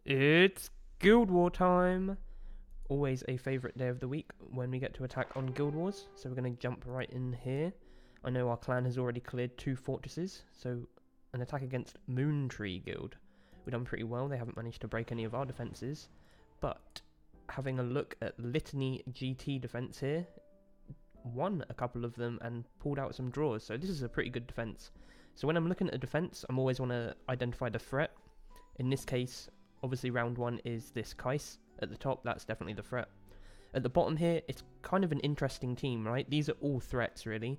It's Guild War time! Always a favourite day of the week when we get to attack on Guild Wars, so we're going to jump right in here. I know our clan has already cleared 2 fortresses, so an attack against Moontree Guild. We've done pretty well, they haven't managed to break any of our defences, but having a look at Litany GT defence here, won a couple of them and pulled out some draws, so this is a pretty good defence. So when I'm looking at a defence, I always want to identify the threat. In this case, obviously round 1 is this Kais at the top, that's definitely the threat. At the bottom here, it's kind of an interesting team, right? These are all threats really,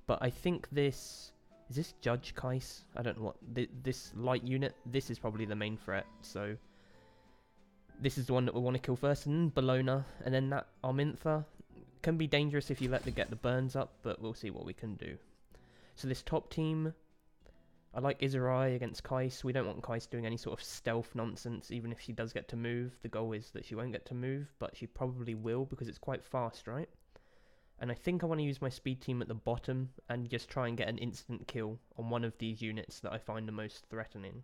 but I think this... is this Judge Kais? I don't know what... this light unit, this is probably the main threat, so... this is the one that we want to kill first, and then Bologna, and then that Armintha can be dangerous if you let them get the burns up, but we'll see what we can do. So this top team... I like Izurai against Kais. We don't want Kais doing any sort of stealth nonsense, even if she does get to move. The goal is that she won't get to move, but she probably will because it's quite fast, right? And I think I want to use my speed team at the bottom and just try and get an instant kill on one of these units that I find the most threatening.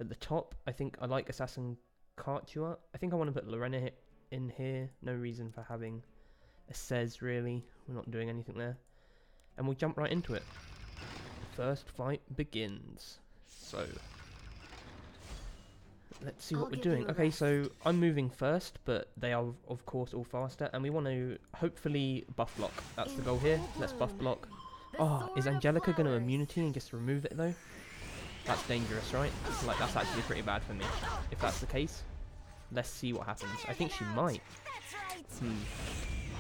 At the top, I think I like Assassin Cartua. I think I want to put Lorena in here. No reason for having a Cez, really. We're not doing anything there. And we'll jump right into it. First fight begins. So let's see what we're doing. Okay, so I'm moving first, but they are of course all faster, and we want to hopefully buff block. That's the goal here. Let's buff block. Oh, is Angelica going to immunity and just remove it though? That's dangerous, right? Like, that's actually pretty bad for me. If that's the case, let's see what happens. I think she might.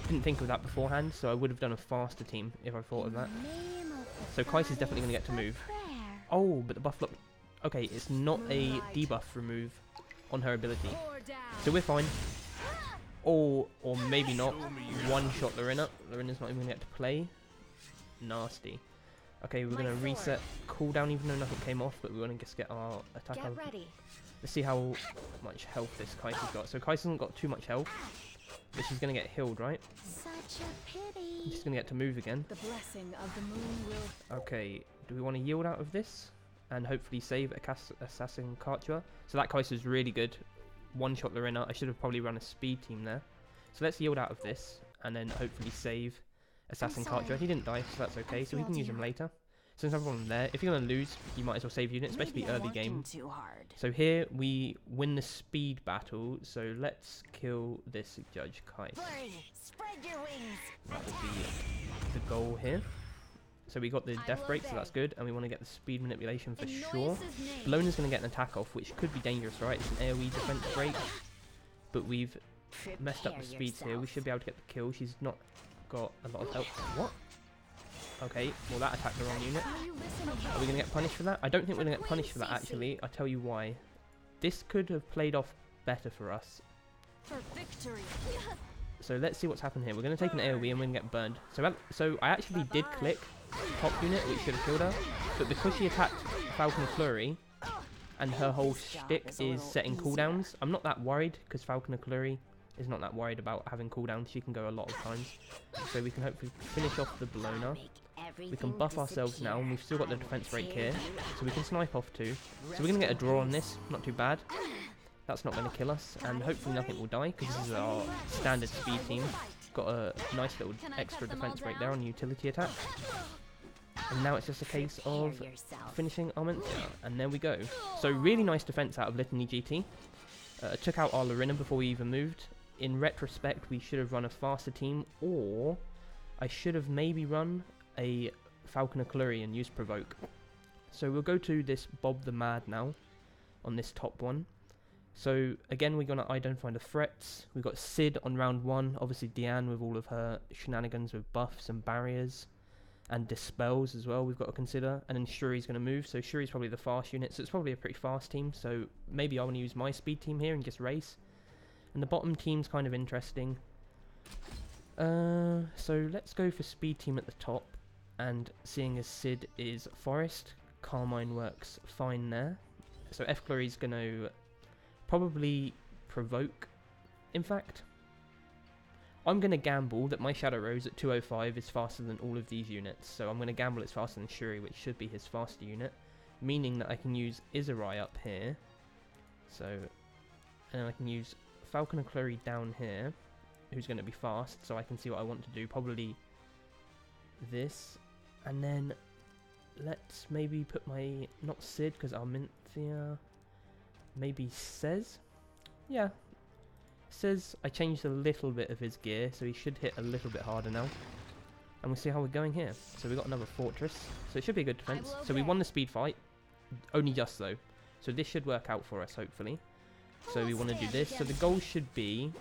Didn't think of that beforehand, so I would have done a faster team if I thought of that. So Kais is definitely going to get to move. Oh, but the buff look... okay, it's not a debuff remove on her ability. So we're fine. Or maybe not. One-shot Lorena. Lorena's not even going to get to play. Nasty. Okay, we're going to reset cooldown even though nothing came off, but we want to just get our attack on. Let's see how much health this Kais has got. So Kais hasn't got too much health, but she's going to get healed, right? Such a pity. She's going to get to move again. The blessing of the moon will... okay, do we want to yield out of this and hopefully save Assassin Cartua? So that Kais is really good. One-shot Lorena. I should have probably run a speed team there. So let's yield out of this and then hopefully save Assassin Cartua. He didn't die, so that's okay. So we can use him later. Since I've got him there, if you're going to lose, you might as well save units, especially early game. So here we win the speed battle, so let's kill this Judge Kais. That would be the goal here. So we got the death break, so that's good, and we want to get the speed manipulation for sure. Bologna's going to get an attack off, which could be dangerous, right? It's an AoE defense break, but we've messed up the speeds here. We should be able to get the kill. She's not got a lot of health. What? Okay, well that attacked the wrong unit. Are we going to get punished for that? I don't think we're going to get punished for that actually. I'll tell you why. This could have played off better for us. So let's see what's happened here. We're going to take an AoE and we're going to get burned. So I actually did click top unit, which should have killed her. But because she attacked Falcon Flurry, and her whole shtick is setting cooldowns, I'm not that worried because Falcon Flurry is not that worried about having cooldowns. She can go a lot of times. So we can hopefully finish off the Bologna. We can buff ourselves now, and we've still got the defense break here, so we can snipe off too. So we're going to get a draw on this, not too bad. That's not going to kill us, and hopefully nothing will die, because this is our standard speed team. Got a nice little extra defense break there on utility attack. And now it's just a case of finishing Armintha, and there we go. So really nice defense out of Litany GT. Took out our Lorena before we even moved. In retrospect, we should have run a faster team, or I should have maybe run a Falconer Clury and used Provoke. So we'll go to this Bob the Mad now on this top one. So again, we're going to identify the threats. We've got Sid on round 1, obviously Diane with all of her shenanigans with buffs and barriers and dispels as well we've got to consider. And then Shuri's going to move, so Shuri's probably the fast unit, so it's probably a pretty fast team. So maybe I want to use my speed team here and just race. And the bottom team's kind of interesting. So let's go for speed team at the top. And seeing as Sid is Forest, Carmine works fine there. So F Glory's going to probably provoke. In fact, I'm going to gamble that my Shadow Rose at 205 is faster than all of these units. So I'm going to gamble it's faster than Shuri, which should be his faster unit. Meaning that I can use Izurai up here. So and then I can use Falcon and Chloe down here, who's going to be fast, so I can see what I want to do. Probably this, and then let's maybe put my, not Sid, because Arminthia, maybe Says? Yeah, Says. I changed a little bit of his gear, so he should hit a little bit harder now. And we'll see how we're going here. So we got another fortress, so it should be a good defense. So we won the speed fight, only just though. So this should work out for us, hopefully. So we want to do this. So the goal should be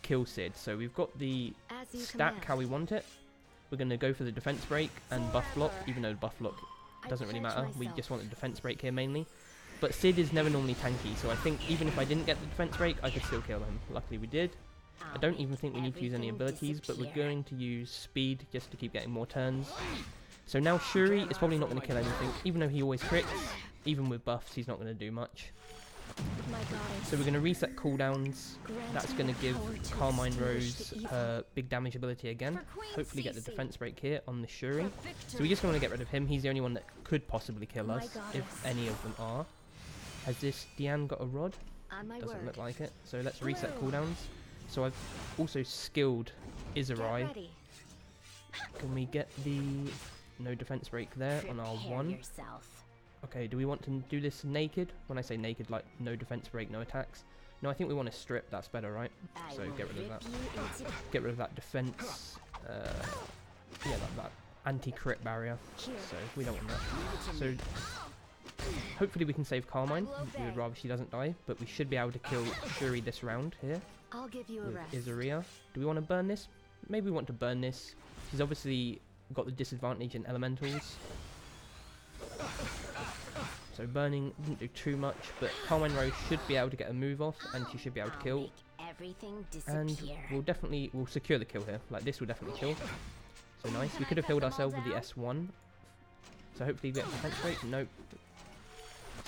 kill Sid. So we've got the stack how we want it. We're going to go for the defense break and buff block, even though the buff block doesn't really matter. We just want the defense break here mainly. But Sid is never normally tanky, so I think even if I didn't get the defense break, I could still kill him. Luckily we did. I don't even think we need to use any abilities, but we're going to use speed just to keep getting more turns. So now Shuri is probably not going to kill anything, even though he always crits. Even with buffs, he's not going to do much. So we're going to reset cooldowns. That's going to give Carmine Rose her big damage ability again. Hopefully get the defense break here on the Shuri. So we just want to get rid of him. He's the only one that could possibly kill us, if any of them are. Has this Diane got a rod? Doesn't look like it. So let's reset cooldowns. So I've also skilled Izurai. Can we get the no defense break there on our one? Okay, do we want to do this naked? When I say naked, like no defense break, no attacks. No, I think we want to strip. That's better, right? So get rid of that. Get rid of that defense. Yeah, that anti-crit barrier. So we don't want that. So hopefully we can save Carmine. We would rather she doesn't die, but we should be able to kill Shuri this round here. I'll give you a rest. Izuria. Do we want to burn this? Maybe we want to burn this. She's obviously got the disadvantage in elementals. So burning didn't do too much, but Carmine Rose should be able to get a move off, and she should be able to kill. And we'll secure the kill here. Like this will definitely kill. So nice. We could have healed ourselves with the S1. So hopefully we get defense rate. Nope.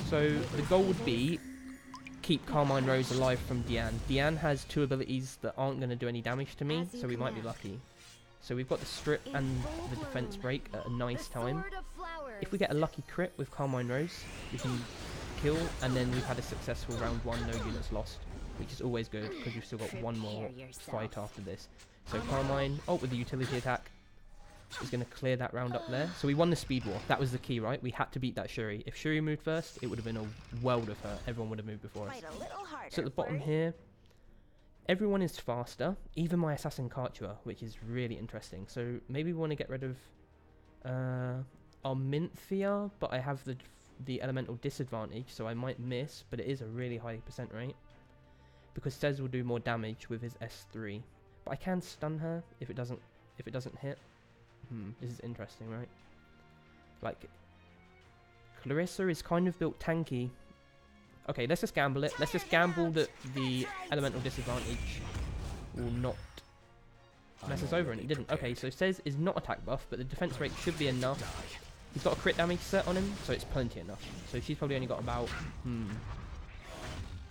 So the goal would be keep Carmine Rose alive from Diane. Diane has two abilities that aren't going to do any damage to me, so we might be lucky. So we've got the strip and the defense break at a nice time. If we get a lucky crit with Carmine Rose, we can kill, and then we've had a successful round one, no units lost, which is always good because we've still got one more fight after this. So Carmine, with the utility attack, is going to clear that round up there. So we won the speed war. That was the key, right? We had to beat that Shuri. If Shuri moved first, it would have been a world of her. Everyone would have moved before us. So at the bottom here, everyone is faster, even my Assassin Kartua, which is really interesting. So maybe we want to get rid of Arminthia, but I have the elemental disadvantage, so I might miss, but it is a really high percent rate. Because Cez will do more damage with his S3. But I can stun her if it doesn't hit. This is interesting, right? Like, Clarissa is kind of built tanky. Okay, let's just gamble it. Let's just gamble that the elemental disadvantage will not mess us over, and it didn't. Okay, so Cez is not attack buff, but the defense rate should be enough. He's got a crit damage set on him, so it's plenty enough. So she's probably only got about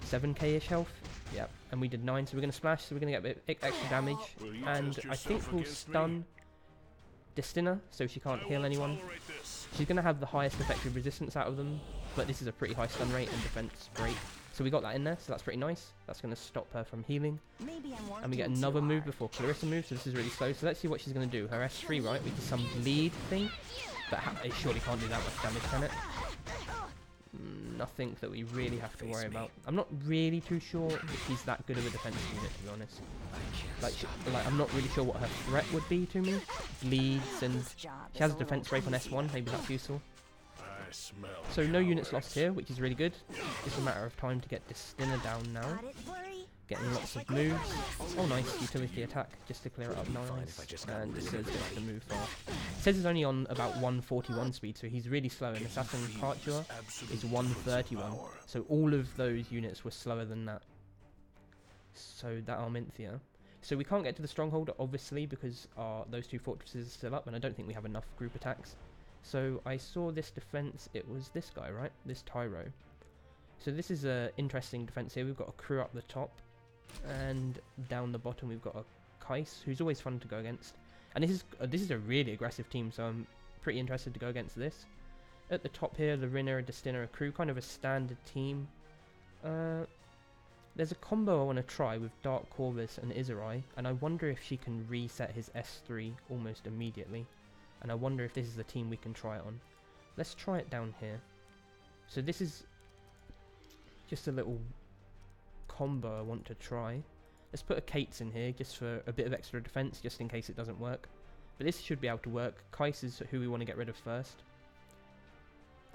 7k-ish health. Yep, and we did 9, so we're going to splash, so we're going to get a bit extra damage. And I think we'll stun Destina, so she can't heal anyone. She's going to have the highest effective resistance out of them, but this is a pretty high stun rate and defense break. So we got that in there, so that's pretty nice. That's going to stop her from healing. And we get another move before Clarissa moves, so this is really slow. So let's see what she's going to do. Her S3, right, which is some bleed thing. But it surely can't do that much damage, can it? Nothing that we really have to worry about. I'm not really too sure if she's that good of a defense unit, to be honest. Like I'm not really sure what her threat would be to me. Bleeds, and she has a defense break on S1, maybe that's useful. So no units lost here, which is really good. It's a matter of time to get Destina down now. Getting lots of moves. Oh nice, utility attack, just to clear it up, nice. And Cez gets to move fast. Cez is only on about 141 speed, so he's really slow, and Assassin Kartua is 131. So all of those units were slower than that. So that Arminthia. So we can't get to the stronghold, obviously, because those two fortresses are still up, and I don't think we have enough group attacks. So I saw this defense, it was this guy, right? This Tyro. So this is an interesting defense here. We've got a crew up the top, and down the bottom we've got a Kais, who's always fun to go against. And this is a really aggressive team, so I'm pretty interested to go against this. At the top here, the Rinner, Destina, a crew, kind of a standard team. There's a combo I want to try with Dark Corvus and Izurai, and I wonder if she can reset his S3 almost immediately. And I wonder if this is the team we can try it on. Let's try it down here. So this is just a little combo I want to try. Let's put a Kate's in here just for a bit of extra defense, just in case it doesn't work. But this should be able to work. Kais is who we want to get rid of first.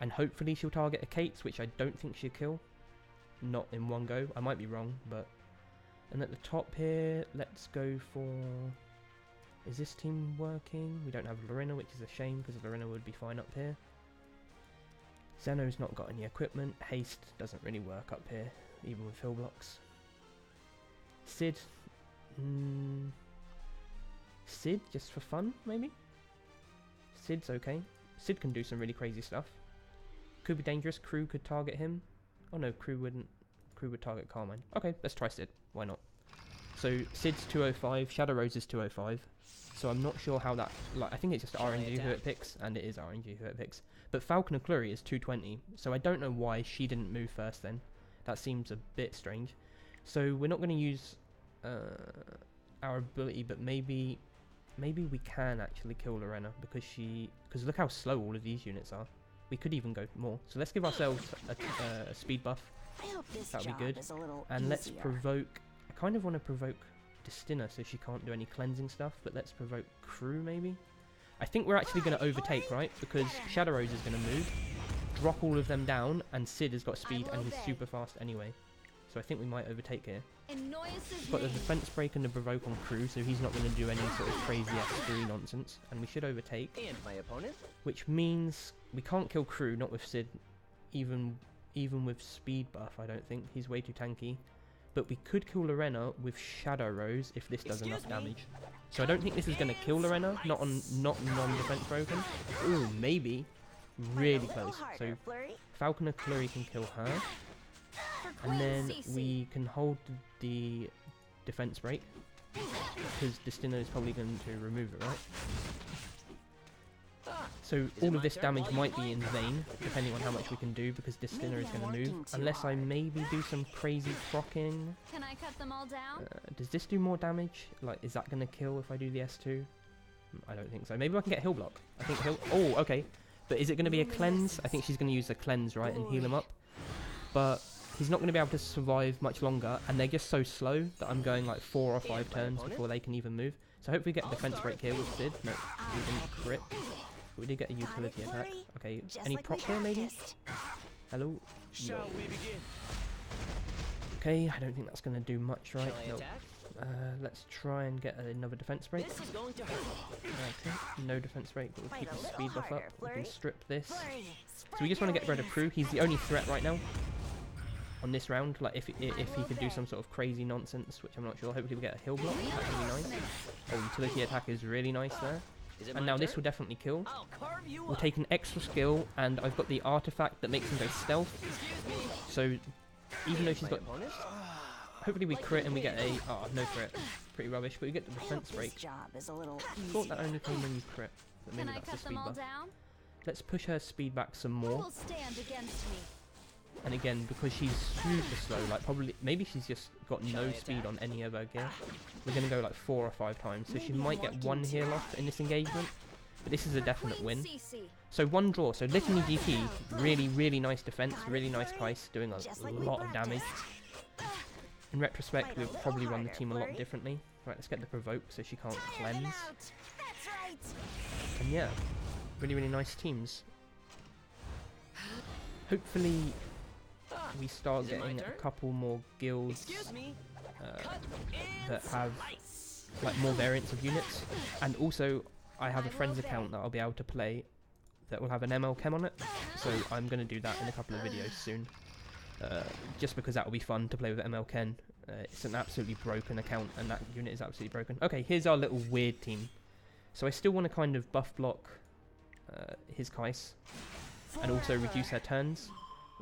And hopefully she'll target a Kate's, which I don't think she'll kill. Not in one go. I might be wrong, but... And at the top here, let's go for... Is this team working? We don't have Lorena, which is a shame, because Lorena would be fine up here. Zeno's not got any equipment. Haste doesn't really work up here, even with hill blocks. Sid. Sid, just for fun, maybe? Sid's okay. Sid can do some really crazy stuff. Could be dangerous. Crew could target him. Oh no, Crew wouldn't. Crew would target Carmine. Okay, let's try Sid. Why not? So Sid's 205, Shadow Rose is 205. So I'm not sure how that... Like, I think it's just RNG who it picks, and it is RNG who it picks. But Falconer Clury is 220, so I don't know why she didn't move first then. That seems a bit strange. So we're not going to use our ability, but maybe we can actually kill Lorena because because look how slow all of these units are. We could even go more. So let's give ourselves a speed buff. That would be good. And let's provoke... I kind of want to provoke Destina so she can't do any cleansing stuff, but let's provoke Crew maybe? I think we're actually going to overtake, right? Because Shadow Rose is going to move, drop all of them down, and Sid has got speed and he's super fast anyway. So I think we might overtake here. Got the defense break and the provoke on Crew, so he's not going to do any sort of crazy S3 nonsense, and we should overtake. And my opponent? Which means we can't kill Crew, not with Sid, even with speed buff. I don't think he's way too tanky. But we could kill Lorena with Shadow Rose if this does enough damage. So I don't think this is going to kill Lorena, not non-defense broken. Ooh, maybe. Really close. So Falconer Clury can kill her. And then we can hold the defense break. Because Destina is probably going to remove it, right? So all of this damage might be in vain, depending on how much we can do, because Destina is going to move. Unless I maybe do some crazy procking. Can I cut them all down? Does this do more damage? Like, is that going to kill if I do the S2? I don't think so. Maybe I can get Hill Block. I think Hill... Oh, okay. But is it going to be a cleanse? I think she's going to use a cleanse, right, and heal him up. But he's not going to be able to survive much longer, and they're just so slow that I'm going like 4 or 5 turns before they can even move. So hopefully we get a defense break here with Sid. No, we didn't crit. We did get a utility attack. Okay, any proc here maybe? Hello? No. Okay, I don't think that's going to do much, right? No. Let's try and get another defense break. Okay, no defense break, but we'll keep the speed buff up. We can strip this. So we just want to get rid of Crew. He's the only threat right now on this round. Like if he could do some sort of crazy nonsense, which I'm not sure. Hopefully we get a hill block. That would be nice. Oh, utility attack is really nice there. And now this will definitely kill. We'll take an extra skill, and I've got the artifact that makes him go stealth. So even though she's got... Hopefully we crit and we get a... Oh, no crit. Pretty rubbish, but we get the defense break. I thought that only came when you crit. But maybe that's a speed buff. Let's push her speed back some more. And again, because she's super slow, like probably... Maybe she's just got no speed on any of her gear. We're going to go like 4 or 5 times. So she might get 1 heal off in this engagement. But this is a definite win. So 1 draw. So Litany GT, really, really nice defense. Really nice Kais, doing a lot of damage. In retrospect, we'll probably run the team a lot differently. Right, let's get the provoke so she can't cleanse. And yeah, really, really nice teams. Hopefully we start getting a couple more guilds that have like more variants of units. And also, I have a friend's account that I'll be able to play that will have an ML Chem on it. So I'm going to do that in a couple of videos soon. Just because that will be fun to play with ML Ken. It's an absolutely broken account, and that unit is absolutely broken. Okay, here's our little weird team. So I still want to kind of buff block his Kais, and also reduce her turns.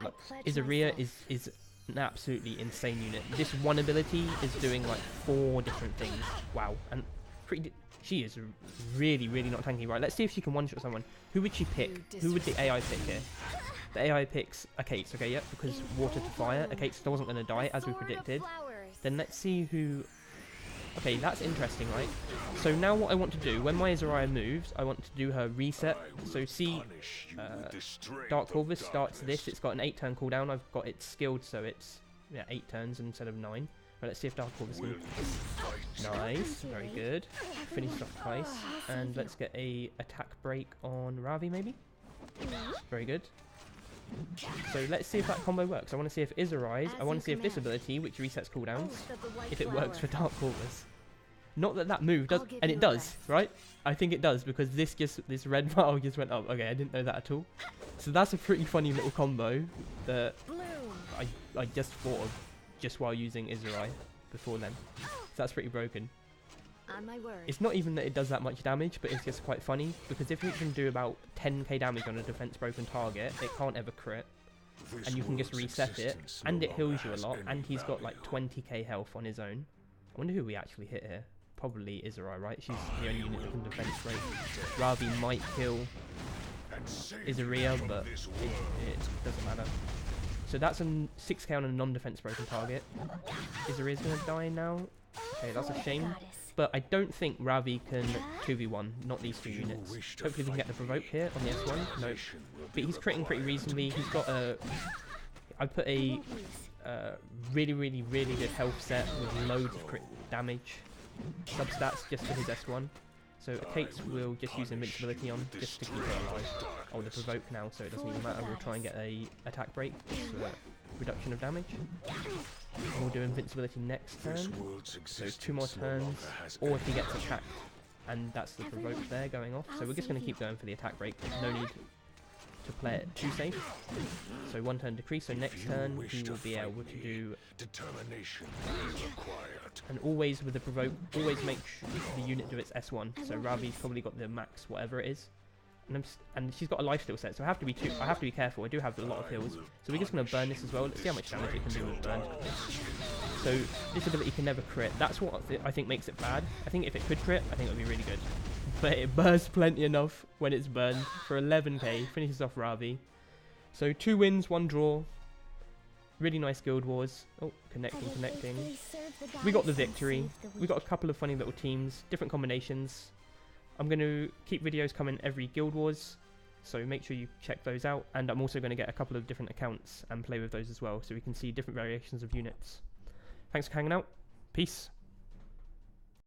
Like, Izuria is an absolutely insane unit. This one ability is doing like 4 different things. Wow, and she is really, really not tanky. Right, let's see if she can one-shot someone. Who would she pick? Who would the AI pick here? The AI picks Akates, okay, yep, because water to fire. Akates wasn't going to die, as we predicted. Then let's see who... Okay, that's interesting, right? So now what I want to do, when my Azariah moves, I want to do her reset. So see, Dark Corvus starts this. It's got an 8-turn cooldown. I've got it skilled, so it's 8 turns instead of 9. Right, let's see if Dark Corvus can... Nice, very good. Finished off twice. And let's get a attack break on Ravi, maybe? Very good. So let's see if that combo works. I want to see if Izza Rise, I want to see if this ability, which resets cooldowns, if it works for Dark Corvus. Not that that move does, and it does, right? I think it does, because this red bar just went up. Okay, I didn't know that at all. So that's a pretty funny little combo that I just thought of just while using Izza Rise before then. So that's pretty broken. On my word. It's not even that it does that much damage, but it's just quite funny, because if it can do about 10k damage on a defense broken target, it can't ever crit, and you can just reset it, and it heals you a lot, and he's got like 20k health on his own. I wonder who we actually hit here. Probably Izzarai, right? She's the only unit that can defense break. Ravi might kill Izzaria, but it doesn't matter. So that's a 6k on a non-defense broken target. Izzaria's gonna die now. Okay, that's a shame. But I don't think Ravi can 2v1, not these two units. Hopefully we can get the provoke here on the S1. No. But he's critting pretty reasonably. He's got a... I put a really good health set with loads of crit damage. Substats just for his S1. So Akates will just use invincibility on, just to keep it alive. Oh, the provoke now, so it doesn't even matter. We'll try and get a attack break, so reduction of damage. And we'll do invincibility next turn, so 2 more turns, or if he gets attacked, and that's the provoke there going off. So we're just going to keep going for the attack break, no need to play it too safe. So 1 turn decrease, so next turn he will be able to do... And always with the provoke, always make the unit do its S1, so Ravi's probably got the max whatever it is. And she's got a lifesteal set, so I have to be careful. I do have a lot of heals, so we're just going to burn this as well. Let's see how much damage it can do with burn. So this ability can never crit. That's what I think makes it bad. I think if it could crit, I think it would be really good. But it burns plenty enough when it's burned for 11k. Finishes off Ravi. So 2 wins, 1 draw. Really nice Guild Wars. Oh, connecting. We got the victory. We got a couple of funny little teams, different combinations. I'm going to keep videos coming every Guild Wars, so make sure you check those out. And I'm also going to get a couple of different accounts and play with those as well, so we can see different variations of units. Thanks for hanging out. Peace.